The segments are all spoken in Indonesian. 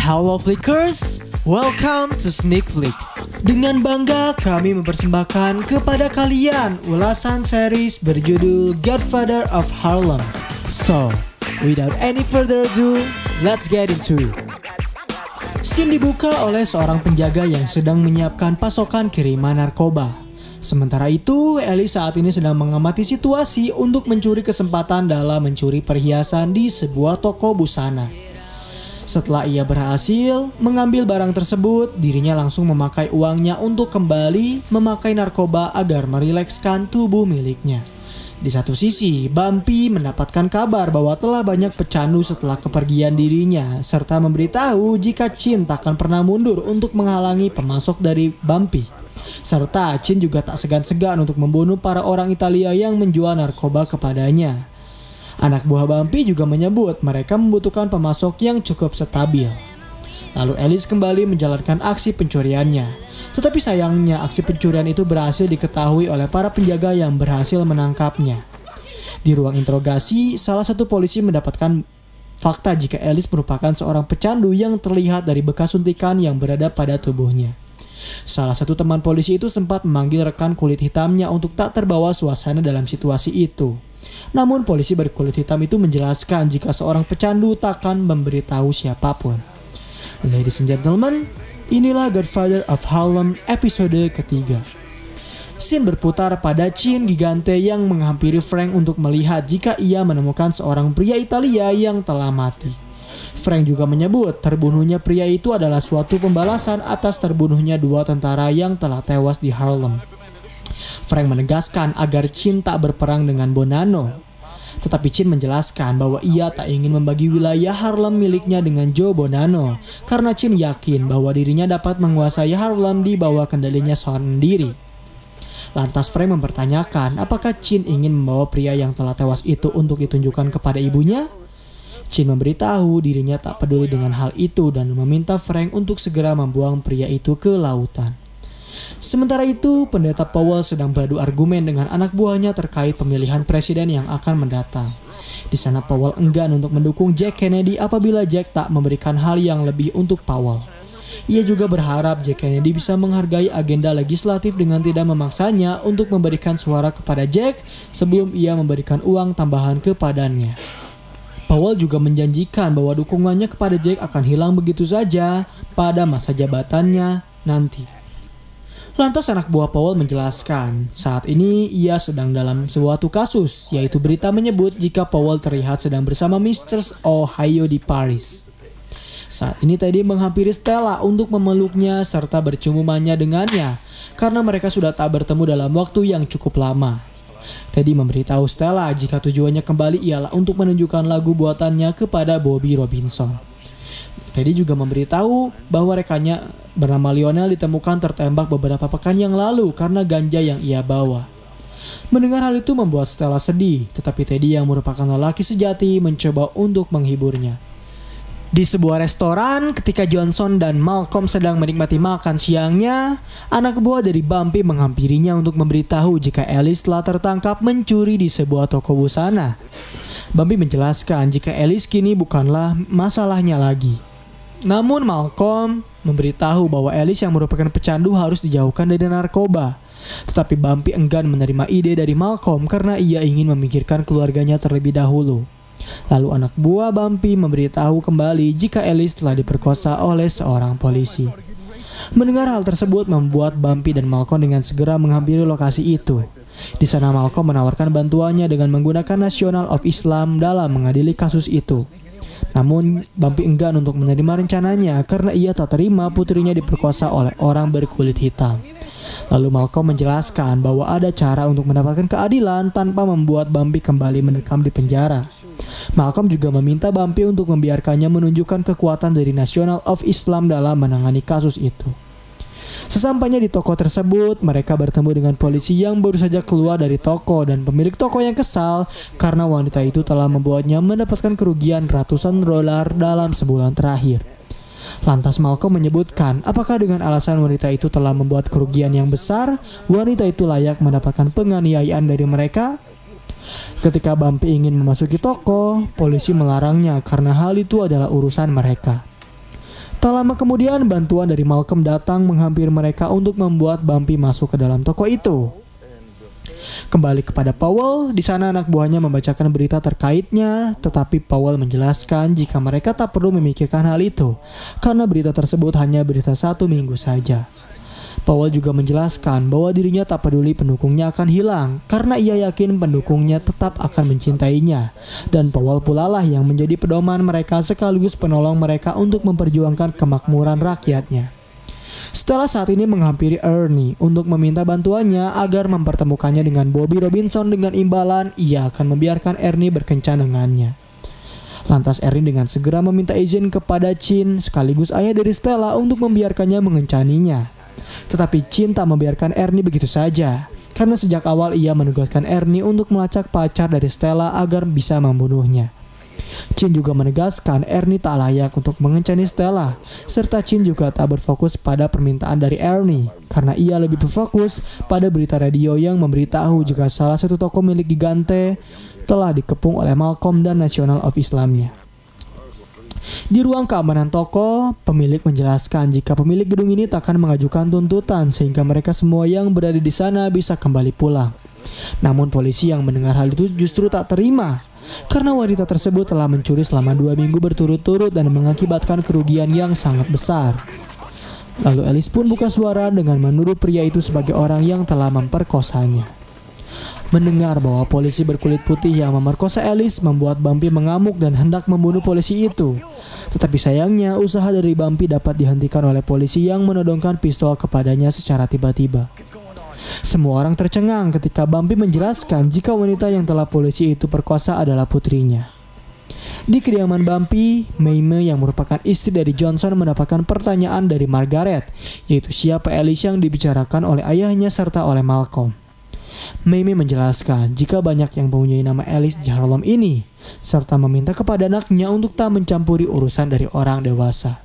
Hello Flickers, welcome to Sneak Flicks. Dengan bangga kami mempersembahkan kepada kalian ulasan series berjudul Godfather of Harlem. So, without any further ado, let's get into it. Scene dibuka oleh seorang penjaga yang sedang menyiapkan pasokan kiriman narkoba. Sementara itu, Ellie saat ini sedang mengamati situasi untuk mencuri kesempatan dalam mencuri perhiasan di sebuah toko busana. Setelah ia berhasil mengambil barang tersebut, dirinya langsung memakai uangnya untuk kembali memakai narkoba agar merilekskan tubuh miliknya. Di satu sisi, Bumpy mendapatkan kabar bahwa telah banyak pecandu setelah kepergian dirinya, serta memberitahu jika Chin takkan pernah mundur untuk menghalangi pemasok dari Bumpy. Serta Chin juga tak segan-segan untuk membunuh para orang Italia yang menjual narkoba kepadanya. Anak buah Bumpy juga menyebut mereka membutuhkan pemasok yang cukup stabil. Lalu Alice kembali menjalankan aksi pencuriannya. Tetapi sayangnya aksi pencurian itu berhasil diketahui oleh para penjaga yang berhasil menangkapnya. Di ruang interogasi, salah satu polisi mendapatkan fakta jika Alice merupakan seorang pecandu yang terlihat dari bekas suntikan yang berada pada tubuhnya. Salah satu teman polisi itu sempat memanggil rekan kulit hitamnya untuk tak terbawa suasana dalam situasi itu. Namun polisi berkulit hitam itu menjelaskan jika seorang pecandu takkan memberitahu siapapun. Ladies and gentlemen, inilah Godfather of Harlem episode ketiga. Scene berputar pada Chin Gigante yang menghampiri Frank untuk melihat jika ia menemukan seorang pria Italia yang telah mati. Frank juga menyebut terbunuhnya pria itu adalah suatu pembalasan atas terbunuhnya dua tentara yang telah tewas di Harlem. Frank menegaskan agar Chin tak berperang dengan Bonanno. Tetapi Chin menjelaskan bahwa ia tak ingin membagi wilayah Harlem miliknya dengan Joe Bonanno karena Chin yakin bahwa dirinya dapat menguasai Harlem di bawah kendalinya sendiri. Lantas Frank mempertanyakan apakah Chin ingin membawa pria yang telah tewas itu untuk ditunjukkan kepada ibunya? Chin memberitahu dirinya tak peduli dengan hal itu dan meminta Frank untuk segera membuang pria itu ke lautan. Sementara itu, Pendeta Powell sedang beradu argumen dengan anak buahnya terkait pemilihan presiden yang akan mendatang. Di sana Powell enggan untuk mendukung Jack Kennedy apabila Jack tak memberikan hal yang lebih untuk Powell. Ia juga berharap Jack Kennedy bisa menghargai agenda legislatif dengan tidak memaksanya untuk memberikan suara kepada Jack sebelum ia memberikan uang tambahan kepadanya. Powell juga menjanjikan bahwa dukungannya kepada Jack akan hilang begitu saja pada masa jabatannya nanti. Lantas anak buah Powell menjelaskan, saat ini ia sedang dalam suatu kasus, yaitu berita menyebut jika Powell terlihat sedang bersama Mr. Ohio di Paris. Saat ini Teddy menghampiri Stella untuk memeluknya serta berciumannya dengannya, karena mereka sudah tak bertemu dalam waktu yang cukup lama. Teddy memberitahu Stella jika tujuannya kembali ialah untuk menunjukkan lagu buatannya kepada Bobby Robinson. Teddy juga memberitahu bahwa rekannya bernama Lionel ditemukan tertembak beberapa pekan yang lalu karena ganja yang ia bawa. Mendengar hal itu membuat Stella sedih, tetapi Teddy yang merupakan lelaki sejati mencoba untuk menghiburnya. Di sebuah restoran, ketika Johnson dan Malcolm sedang menikmati makan siangnya, anak buah dari Bumpy menghampirinya untuk memberitahu jika Alice telah tertangkap mencuri di sebuah toko busana. Bumpy menjelaskan jika Alice kini bukanlah masalahnya lagi. Namun Malcolm memberitahu bahwa Alice yang merupakan pecandu harus dijauhkan dari narkoba. Tetapi Bumpy enggan menerima ide dari Malcolm karena ia ingin memikirkan keluarganya terlebih dahulu. Lalu anak buah Bumpy memberitahu kembali jika Alice telah diperkosa oleh seorang polisi. Mendengar hal tersebut membuat Bumpy dan Malcolm dengan segera menghampiri lokasi itu. Di sana Malcolm menawarkan bantuannya dengan menggunakan National of Islam dalam mengadili kasus itu. Namun Bumpy enggan untuk menerima rencananya karena ia tak terima putrinya diperkosa oleh orang berkulit hitam. Lalu Malcolm menjelaskan bahwa ada cara untuk mendapatkan keadilan tanpa membuat Bumpy kembali mendekam di penjara. Malcolm juga meminta Bumpy untuk membiarkannya menunjukkan kekuatan dari National of Islam dalam menangani kasus itu. Sesampainya di toko tersebut, mereka bertemu dengan polisi yang baru saja keluar dari toko dan pemilik toko yang kesal karena wanita itu telah membuatnya mendapatkan kerugian ratusan dolar dalam sebulan terakhir. Lantas Malcolm menyebutkan apakah dengan alasan wanita itu telah membuat kerugian yang besar, wanita itu layak mendapatkan penganiayaan dari mereka? Ketika Bumpy ingin memasuki toko, polisi melarangnya karena hal itu adalah urusan mereka. Tak lama kemudian bantuan dari Malcolm datang menghampiri mereka untuk membuat Bumpy masuk ke dalam toko itu. Kembali kepada Powell, di sana anak buahnya membacakan berita terkaitnya, tetapi Powell menjelaskan jika mereka tak perlu memikirkan hal itu, karena berita tersebut hanya berita 1 minggu saja. Powell juga menjelaskan bahwa dirinya tak peduli pendukungnya akan hilang, karena ia yakin pendukungnya tetap akan mencintainya, dan Powell pula lah yang menjadi pedoman mereka sekaligus penolong mereka untuk memperjuangkan kemakmuran rakyatnya. Stella saat ini menghampiri Ernie untuk meminta bantuannya agar mempertemukannya dengan Bobby Robinson dengan imbalan ia akan membiarkan Ernie berkencan dengannya. Lantas Ernie dengan segera meminta izin kepada Chin sekaligus ayah dari Stella untuk membiarkannya mengencaninya. Tetapi Chin tak membiarkan Ernie begitu saja, karena sejak awal ia menugaskan Ernie untuk melacak pacar dari Stella agar bisa membunuhnya. Chin juga menegaskan Ernie tak layak untuk mengencani Stella, serta Chin juga tak berfokus pada permintaan dari Ernie, karena ia lebih berfokus pada berita radio yang memberitahu jika salah satu toko milik Gigante telah dikepung oleh Malcolm dan National of Islamnya. Di ruang keamanan toko, pemilik menjelaskan jika pemilik gedung ini tak akan mengajukan tuntutan sehingga mereka semua yang berada di sana bisa kembali pulang. Namun polisi yang mendengar hal itu justru tak terima, karena wanita tersebut telah mencuri selama 2 minggu berturut-turut dan mengakibatkan kerugian yang sangat besar. Lalu Alice pun buka suara dengan menuduh pria itu sebagai orang yang telah memperkosanya. Mendengar bahwa polisi berkulit putih yang memerkosa Alice membuat Bumpy mengamuk dan hendak membunuh polisi itu. Tetapi sayangnya usaha dari Bumpy dapat dihentikan oleh polisi yang menodongkan pistol kepadanya secara tiba-tiba. Semua orang tercengang ketika Bumpy menjelaskan jika wanita yang telah polisi itu perkosa adalah putrinya. Di kediaman Bumpy, Maime yang merupakan istri dari Johnson mendapatkan pertanyaan dari Margaret, yaitu siapa Alice yang dibicarakan oleh ayahnya serta oleh Malcolm. Maime menjelaskan jika banyak yang mempunyai nama Alice di Harlem ini, serta meminta kepada anaknya untuk tak mencampuri urusan dari orang dewasa.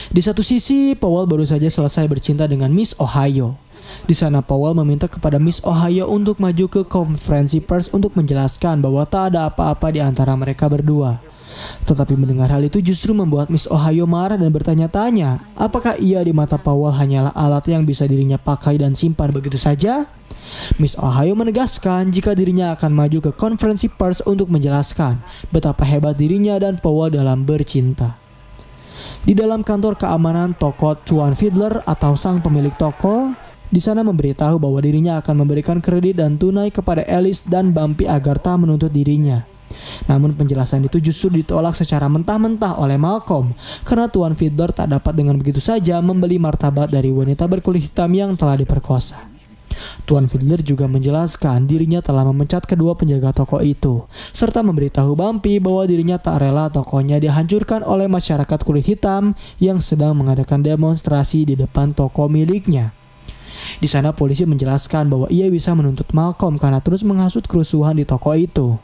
Di satu sisi, Powell baru saja selesai bercinta dengan Miss Ohio. Di sana Powell meminta kepada Miss Ohio untuk maju ke konferensi pers untuk menjelaskan bahwa tak ada apa-apa di antara mereka berdua. Tetapi mendengar hal itu justru membuat Miss Ohio marah dan bertanya-tanya, apakah ia di mata Powell hanyalah alat yang bisa dirinya pakai dan simpan begitu saja? Miss Ohio menegaskan jika dirinya akan maju ke konferensi pers untuk menjelaskan betapa hebat dirinya dan Powell dalam bercinta. Di dalam kantor keamanan toko Tuan Fiddler atau sang pemilik toko, di sana memberitahu bahwa dirinya akan memberikan kredit dan tunai kepada Alice dan Bumpy agar tak menuntut dirinya. Namun penjelasan itu justru ditolak secara mentah-mentah oleh Malcolm, karena Tuan Fiddler tak dapat dengan begitu saja membeli martabat dari wanita berkulit hitam yang telah diperkosa. Tuan Fiddler juga menjelaskan dirinya telah memecat kedua penjaga toko itu, serta memberitahu Bumpy bahwa dirinya tak rela tokonya dihancurkan oleh masyarakat kulit hitam yang sedang mengadakan demonstrasi di depan toko miliknya. Di sana polisi menjelaskan bahwa ia bisa menuntut Malcolm karena terus menghasut kerusuhan di toko itu.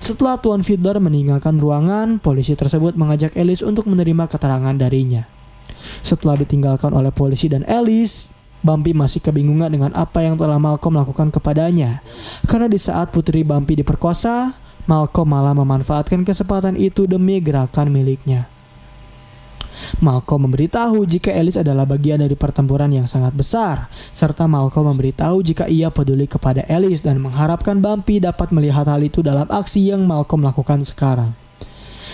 Setelah Tuan Fiddler meninggalkan ruangan, polisi tersebut mengajak Alice untuk menerima keterangan darinya. Setelah ditinggalkan oleh polisi dan Alice, Bumpy masih kebingungan dengan apa yang telah Malcolm lakukan kepadanya. Karena di saat putri Bumpy diperkosa, Malcolm malah memanfaatkan kesempatan itu demi gerakan miliknya. Malcolm memberitahu jika Alice adalah bagian dari pertempuran yang sangat besar, serta Malcolm memberitahu jika ia peduli kepada Alice dan mengharapkan Bumpy dapat melihat hal itu dalam aksi yang Malcolm lakukan sekarang.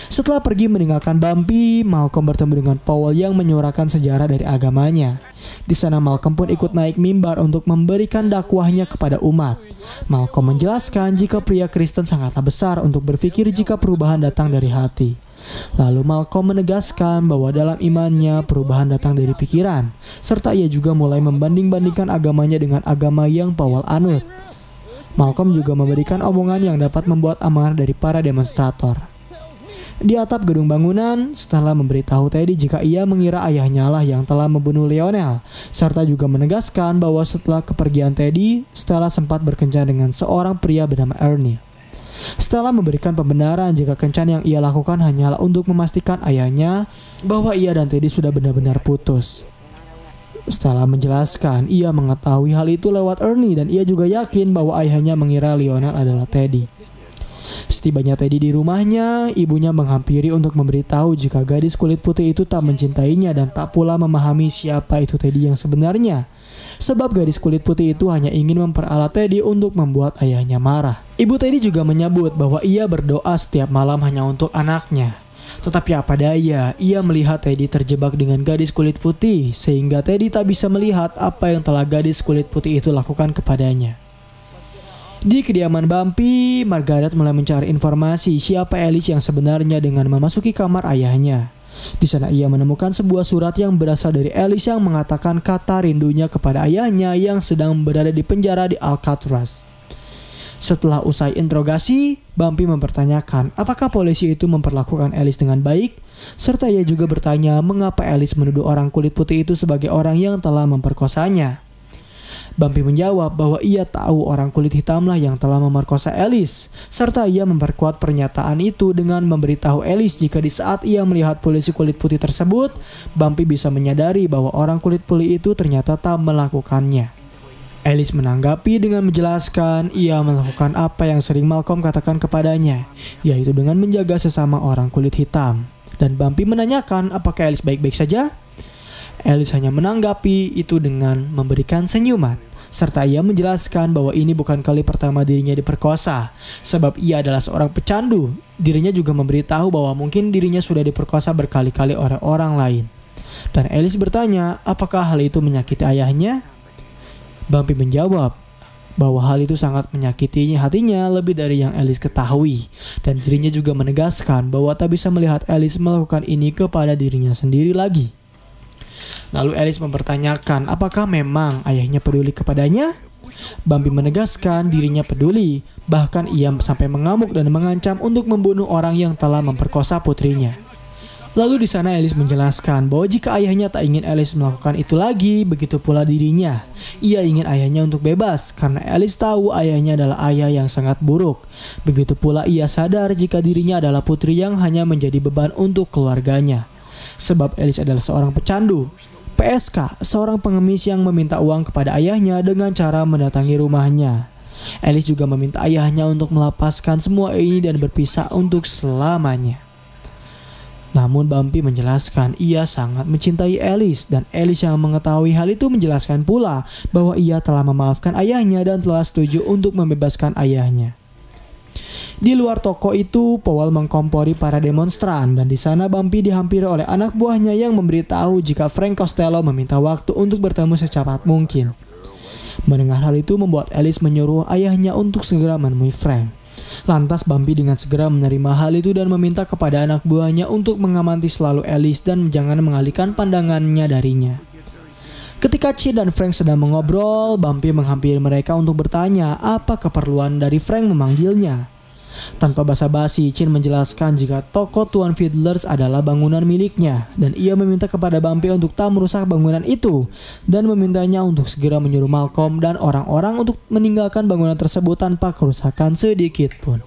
Setelah pergi meninggalkan Bumpy, Malcolm bertemu dengan Powell yang menyuarakan sejarah dari agamanya. Di sana Malcolm pun ikut naik mimbar untuk memberikan dakwahnya kepada umat. Malcolm menjelaskan jika pria Kristen sangatlah besar untuk berpikir jika perubahan datang dari hati. Lalu Malcolm menegaskan bahwa dalam imannya perubahan datang dari pikiran, serta ia juga mulai membanding-bandingkan agamanya dengan agama yang Powell anut. Malcolm juga memberikan omongan yang dapat membuat amarah dari para demonstrator. Di atap gedung bangunan, Stella memberitahu Teddy jika ia mengira ayahnya lah yang telah membunuh Lionel, serta juga menegaskan bahwa setelah kepergian Teddy, Stella sempat berkencan dengan seorang pria bernama Ernie. Stella memberikan pembenaran jika kencan yang ia lakukan hanyalah untuk memastikan ayahnya bahwa ia dan Teddy sudah benar-benar putus. Stella menjelaskan ia mengetahui hal itu lewat Ernie dan ia juga yakin bahwa ayahnya mengira Lionel adalah Teddy. Setibanya Teddy di rumahnya, ibunya menghampiri untuk memberitahu jika gadis kulit putih itu tak mencintainya dan tak pula memahami siapa itu Teddy yang sebenarnya. Sebab gadis kulit putih itu hanya ingin memperalat Teddy untuk membuat ayahnya marah. Ibu Teddy juga menyebut bahwa ia berdoa setiap malam hanya untuk anaknya. Tetapi apa daya, ia melihat Teddy terjebak dengan gadis kulit putih sehingga Teddy tak bisa melihat apa yang telah gadis kulit putih itu lakukan kepadanya. Di kediaman Bumpy, Margaret mulai mencari informasi siapa Alice yang sebenarnya dengan memasuki kamar ayahnya. Di sana ia menemukan sebuah surat yang berasal dari Alice yang mengatakan kata rindunya kepada ayahnya yang sedang berada di penjara di Alcatraz. Setelah usai interogasi, Bumpy mempertanyakan apakah polisi itu memperlakukan Alice dengan baik, serta ia juga bertanya mengapa Alice menuduh orang kulit putih itu sebagai orang yang telah memperkosanya. Bumpy menjawab bahwa ia tahu orang kulit hitamlah yang telah memerkosa Alice, serta ia memperkuat pernyataan itu dengan memberitahu Alice jika di saat ia melihat polisi kulit putih tersebut, Bumpy bisa menyadari bahwa orang kulit putih itu ternyata tak melakukannya. Alice menanggapi dengan menjelaskan ia melakukan apa yang sering Malcolm katakan kepadanya, yaitu dengan menjaga sesama orang kulit hitam. Dan Bumpy menanyakan apakah Alice baik-baik saja? Alice hanya menanggapi itu dengan memberikan senyuman, serta ia menjelaskan bahwa ini bukan kali pertama dirinya diperkosa, sebab ia adalah seorang pecandu. Dirinya juga memberitahu bahwa mungkin dirinya sudah diperkosa berkali-kali oleh orang lain. Dan Alice bertanya apakah hal itu menyakiti ayahnya? Bumpy menjawab bahwa hal itu sangat menyakiti hatinya lebih dari yang Alice ketahui, dan dirinya juga menegaskan bahwa tak bisa melihat Alice melakukan ini kepada dirinya sendiri lagi. Lalu Alice mempertanyakan apakah memang ayahnya peduli kepadanya? Bumpy menegaskan dirinya peduli, bahkan ia sampai mengamuk dan mengancam untuk membunuh orang yang telah memperkosa putrinya. Lalu di sana Alice menjelaskan bahwa jika ayahnya tak ingin Alice melakukan itu lagi, begitu pula dirinya. Ia ingin ayahnya untuk bebas karena Alice tahu ayahnya adalah ayah yang sangat buruk. Begitu pula ia sadar jika dirinya adalah putri yang hanya menjadi beban untuk keluarganya. Sebab Alice adalah seorang pecandu. PSK, seorang pengemis yang meminta uang kepada ayahnya dengan cara mendatangi rumahnya. Alice juga meminta ayahnya untuk melepaskan semua ini dan berpisah untuk selamanya. Namun Bumpy menjelaskan ia sangat mencintai Alice, dan Alice yang mengetahui hal itu menjelaskan pula bahwa ia telah memaafkan ayahnya dan telah setuju untuk membebaskan ayahnya. Di luar toko itu, Powell mengkompori para demonstran, dan di sana Bumpy dihampiri oleh anak buahnya yang memberitahu jika Frank Costello meminta waktu untuk bertemu secepat mungkin. Mendengar hal itu membuat Alice menyuruh ayahnya untuk segera menemui Frank. Lantas Bumpy dengan segera menerima hal itu dan meminta kepada anak buahnya untuk mengamati selalu Alice dan jangan mengalihkan pandangannya darinya. Ketika Chin dan Frank sedang mengobrol, Bumpy menghampiri mereka untuk bertanya apa keperluan dari Frank memanggilnya. Tanpa basa-basi, Chin menjelaskan jika toko Tuan Fiddlers adalah bangunan miliknya, dan ia meminta kepada Bumpy untuk tak merusak bangunan itu, dan memintanya untuk segera menyuruh Malcolm dan orang-orang untuk meninggalkan bangunan tersebut tanpa kerusakan sedikit pun.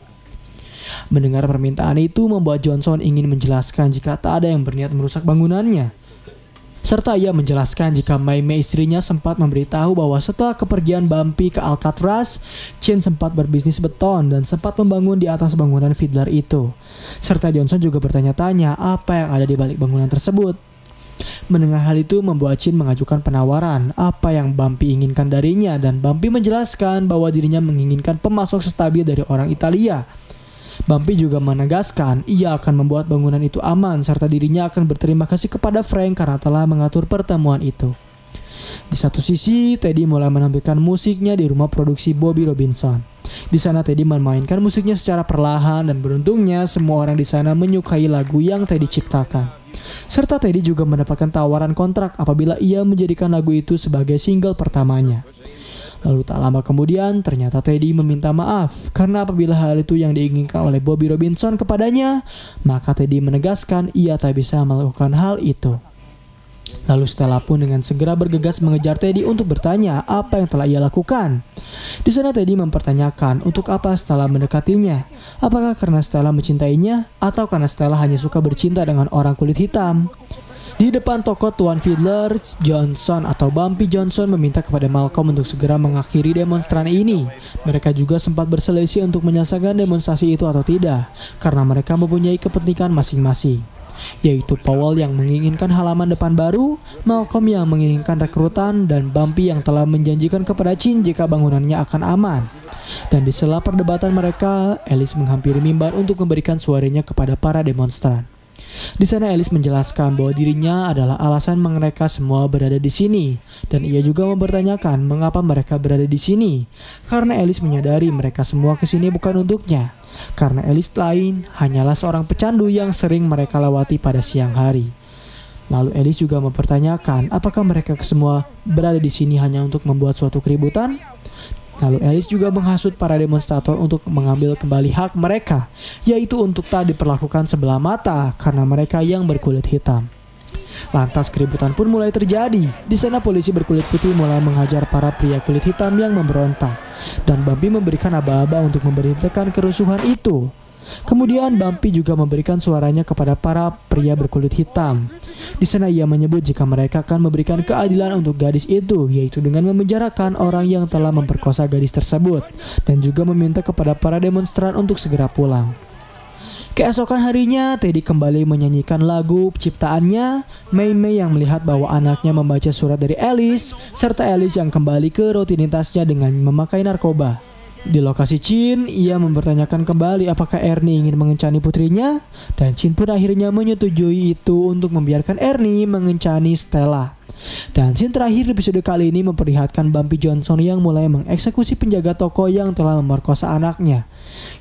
Mendengar permintaan itu membuat Johnson ingin menjelaskan jika tak ada yang berniat merusak bangunannya. Serta ia menjelaskan jika May istrinya sempat memberitahu bahwa setelah kepergian Bumpy ke Alcatraz, Chin sempat berbisnis beton dan sempat membangun di atas bangunan Fiddler itu. Serta Johnson juga bertanya-tanya apa yang ada di balik bangunan tersebut. Mendengar hal itu membuat Chin mengajukan penawaran apa yang Bumpy inginkan darinya, dan Bumpy menjelaskan bahwa dirinya menginginkan pemasok stabil dari orang Italia. Bumpy juga menegaskan ia akan membuat bangunan itu aman serta dirinya akan berterima kasih kepada Frank karena telah mengatur pertemuan itu. Di satu sisi, Teddy mulai menampilkan musiknya di rumah produksi Bobby Robinson. Di sana Teddy memainkan musiknya secara perlahan dan beruntungnya semua orang di sana menyukai lagu yang Teddy ciptakan. Serta Teddy juga mendapatkan tawaran kontrak apabila ia menjadikan lagu itu sebagai single pertamanya. Lalu tak lama kemudian ternyata Teddy meminta maaf karena apabila hal itu yang diinginkan oleh Bobby Robinson kepadanya, maka Teddy menegaskan ia tak bisa melakukan hal itu. Lalu Stella pun dengan segera bergegas mengejar Teddy untuk bertanya apa yang telah ia lakukan. Di sana Teddy mempertanyakan untuk apa Stella mendekatinya. Apakah karena Stella mencintainya atau karena Stella hanya suka bercinta dengan orang kulit hitam? Di Di depan toko Tuan Fiddler, Johnson atau Bumpy Johnson meminta kepada Malcolm untuk segera mengakhiri demonstran ini. Mereka juga sempat berselisih untuk menyelesaikan demonstrasi itu atau tidak, karena mereka mempunyai kepentingan masing-masing, yaitu Powell yang menginginkan halaman depan baru, Malcolm yang menginginkan rekrutan, dan Bumpy yang telah menjanjikan kepada Chin jika bangunannya akan aman. Dan di sela perdebatan mereka, Alice menghampiri mimbar untuk memberikan suaranya kepada para demonstran. Di sana Alice menjelaskan bahwa dirinya adalah alasan mereka semua berada di sini, dan ia juga mempertanyakan mengapa mereka berada di sini. Karena Alice menyadari mereka semua kesini bukan untuknya, karena Alice lain hanyalah seorang pecandu yang sering mereka lewati pada siang hari. Lalu Alice juga mempertanyakan apakah mereka semua berada di sini hanya untuk membuat suatu keributan. Lalu Alice juga menghasut para demonstrator untuk mengambil kembali hak mereka, yaitu untuk tak diperlakukan sebelah mata karena mereka yang berkulit hitam. Lantas keributan pun mulai terjadi. Di sana polisi berkulit putih mulai menghajar para pria kulit hitam yang memberontak, dan Bumpy memberikan aba-aba untuk memberhentikan kerusuhan itu. Kemudian Bumpy juga memberikan suaranya kepada para pria berkulit hitam. Di sana ia menyebut jika mereka akan memberikan keadilan untuk gadis itu, yaitu dengan memenjarakan orang yang telah memperkosa gadis tersebut, dan juga meminta kepada para demonstran untuk segera pulang. Keesokan harinya, Teddy kembali menyanyikan lagu ciptaannya. May yang melihat bahwa anaknya membaca surat dari Alice, serta Alice yang kembali ke rutinitasnya dengan memakai narkoba. Di lokasi Chin, ia mempertanyakan kembali apakah Ernie ingin mengencani putrinya, dan Chin pun akhirnya menyetujui itu untuk membiarkan Ernie mengencani Stella. Dan scene terakhir episode kali ini memperlihatkan Bumpy Johnson yang mulai mengeksekusi penjaga toko yang telah memerkosa anaknya.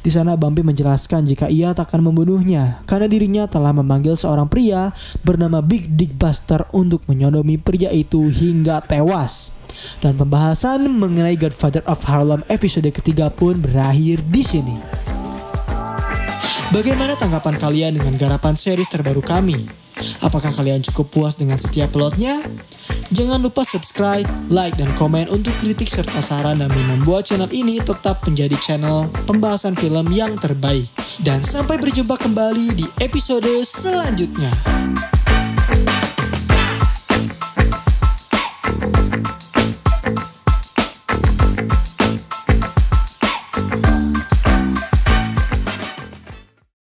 Di sana Bumpy menjelaskan jika ia takkan membunuhnya karena dirinya telah memanggil seorang pria bernama Big Dick Buster untuk menyodomi pria itu hingga tewas. Dan pembahasan mengenai Godfather of Harlem episode ketiga pun berakhir di sini. Bagaimana tanggapan kalian dengan garapan series terbaru kami? Apakah kalian cukup puas dengan setiap plotnya? Jangan lupa subscribe, like, dan komen untuk kritik serta saran demi membuat channel ini tetap menjadi channel pembahasan film yang terbaik. Dan sampai berjumpa kembali di episode selanjutnya.